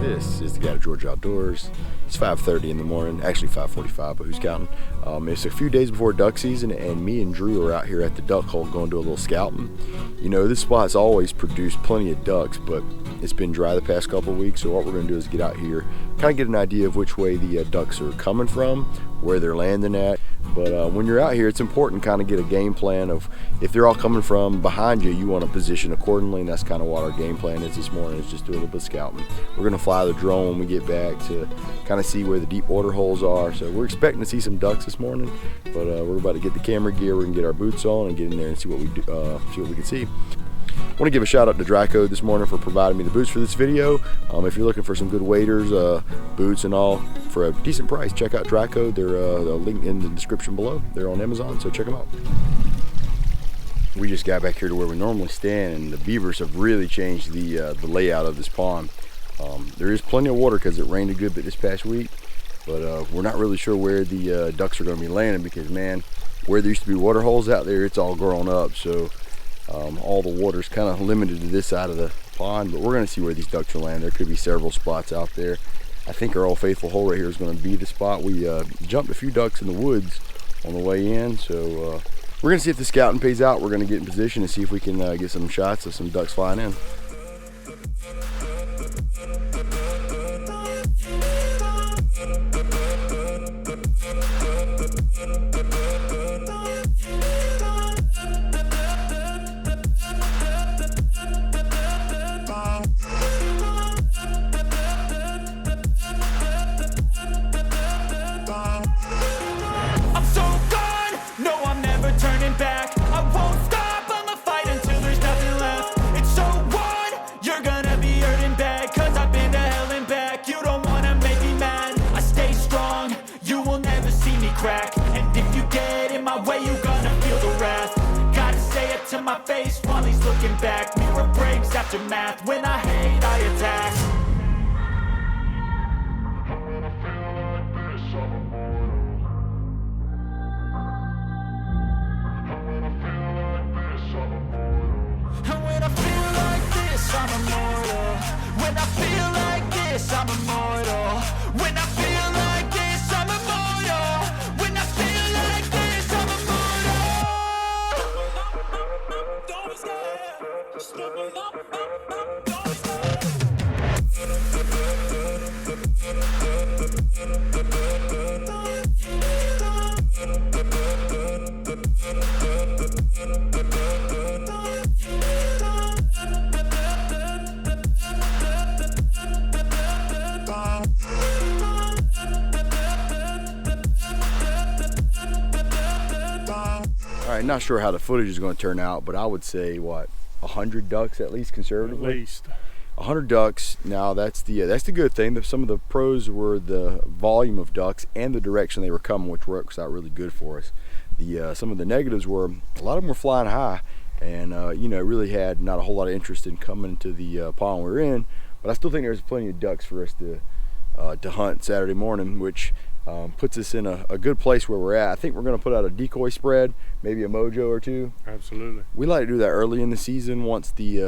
This is the guy at Georgia Outdoors. It's 5:30 in the morning, actually 5:45, but who's counting? It's a few days before duck season, and me and Drew are out here at the duck hole going to do a little scouting. You know, this spot's always produced plenty of ducks, but it's been dry the past couple of weeks, so what we're going to do is get out here, kind of get an idea of which way the ducks are coming from, where they're landing at. But when you're out here, it's important to kind of get a game plan of if they're all coming from behind you, you want to position accordingly, and that's kind of what our game plan is this morning, is just do a little bit of scouting. We're going to fly the drone when we get back to kind of see where the deep water holes are. So we're expecting to see some ducks this morning, but we're about to get the camera gear, we're going to get our boots on and get in there and see what we do, see what we can see. I want to give a shout out to Drycode this morning for providing me the boots for this video. If you're looking for some good waders, boots and all for a decent price, check out Drycode. They're linked in the description below. They're on Amazon, so check them out. We just got back here to where we normally stand, and the beavers have really changed the layout of this pond. There is plenty of water because it rained a good bit this past week, but we're not really sure where the ducks are going to be landing because, man, where there used to be water holes out there, it's all grown up. So all the water's kind of limited to this side of the pond, but we're going to see where these ducks will land. There could be several spots out there. I think our Old Faithful hole right here is going to be the spot. We jumped a few ducks in the woods on the way in, so we're going to see if the scouting pays out. We're going to get in position and see if we can get some shots of some ducks flying in. And if you get in my way, you gonna feel the wrath. Gotta say it to my face while he's looking back. Mirror breaks after math. When I hate, I attack. And when I feel like this, I'm immortal. When I feel like this, I'm immortal. When I feel like this, I'm immortal. When I feel like this, I'm immortal. Don't be scared. Just look up. Don't be scared. All right, not sure how the footage is going to turn out, but I would say, what, 100 ducks at least, conservatively? At least 100 ducks. Now that's the good thing. Some of the pros were the volume of ducks and the direction they were coming, which works out really good for us. Some of the negatives were a lot of them were flying high, and you know, really had not a whole lot of interest in coming to the pond we're in. But I still think there's plenty of ducks for us to hunt Saturday morning, which puts us in a good place where we're at. I think we're going to put out a decoy spread, maybe a mojo or two. absolutely. We like to do that early in the season once these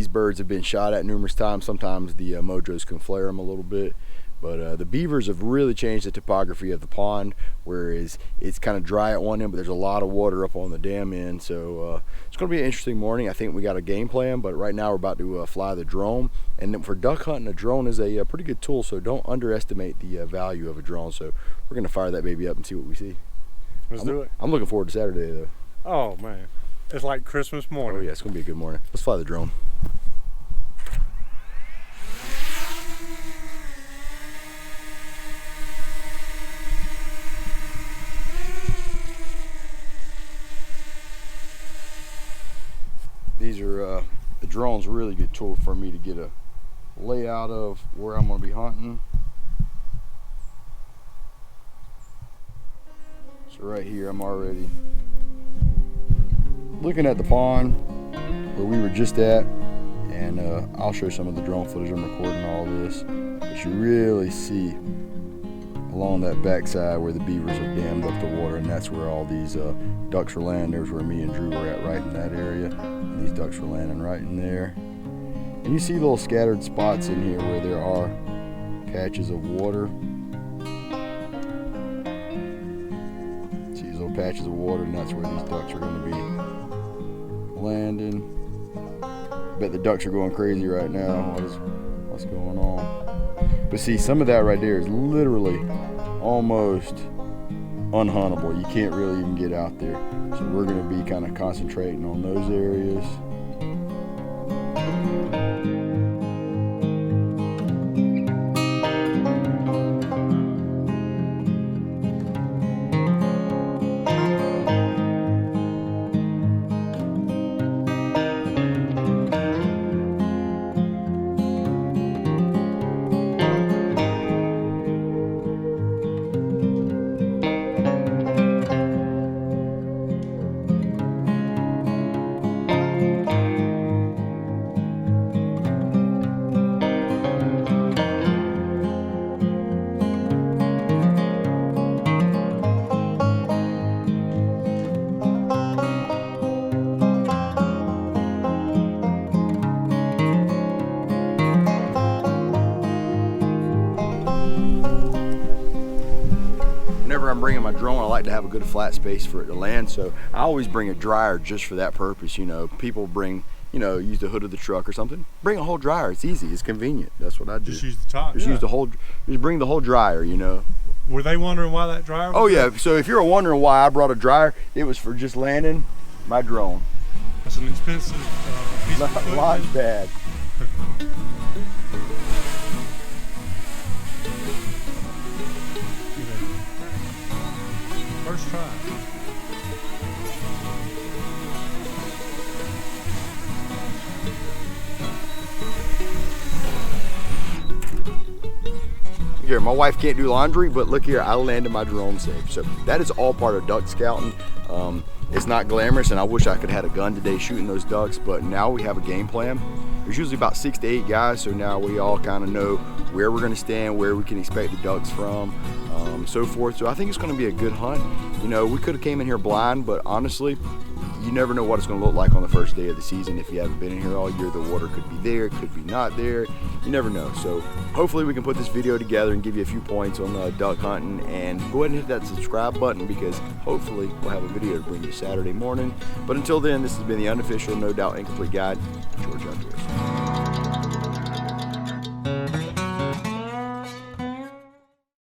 birds have been shot at numerous times. Sometimes the mojos can flare them a little bit, but the beavers have really changed the topography of the pond, whereas it's kind of dry at one end, but there's a lot of water up on the dam end. So it's going to be an interesting morning. I think we got a game plan, but right now we're about to fly the drone. And then for duck hunting, a drone is a pretty good tool, so don't underestimate the value of a drone. So we're going to fire that baby up and see what we see. Let's do it. I'm looking forward to Saturday, though. Oh man, it's like Christmas morning. Oh yeah, it's going to be a good morning. Let's fly the drone. These are the drone's a really good tool for me to get a layout of where I'm going to be hunting. So right here I'm already looking at the pond where we were just at, and I'll show some of the drone footage. I'm recording all this, but you really see along that backside where the beavers have dammed up the water, and that's where all these ducks are landing. There's where me and Drew were at, right in that area. And these ducks were landing right in there. And you see little scattered spots in here where there are patches of water. See these little patches of water, and that's where these ducks are going to be landing. Bet the ducks are going crazy right now. What's going on? But see, some of that right there is literally almost unhuntable. You can't really even get out there. So we're going to be kind of concentrating on those areas. Whenever I'm bringing my drone, I like to have a good flat space for it to land, so I always bring a dryer just for that purpose. You know, people bring, you know, use the hood of the truck or something. Bring a whole dryer. It's easy. It's convenient. That's what I do. Just use the top. Just use the whole. Just bring the whole dryer. You know. Were they wondering why that dryer was Oh there? yeah. So if you're wondering why I brought a dryer, it was for just landing my drone. That's an expensive piece of equipment. Launch pad. First try. Here, my wife can't do laundry, but look here, I landed my drone safe. So that is all part of duck scouting. It's not glamorous, and I wish I could have had a gun today shooting those ducks, but now we have a game plan. There's usually about 6 to 8 guys, so now we all kind of know where we're gonna stand, where we can expect the ducks from, so forth. So I think it's gonna be a good hunt. You know, we could have came in here blind, but honestly, you never know what it's going to look like on the first day of the season. If you haven't been in here all year, the water could be there, it could be not there. You never know. So hopefully we can put this video together and give you a few points on duck hunting. And go ahead and hit that subscribe button, because hopefully we'll have a video to bring you Saturday morning. But until then, this has been the unofficial, no doubt incomplete guide, George Outdoors.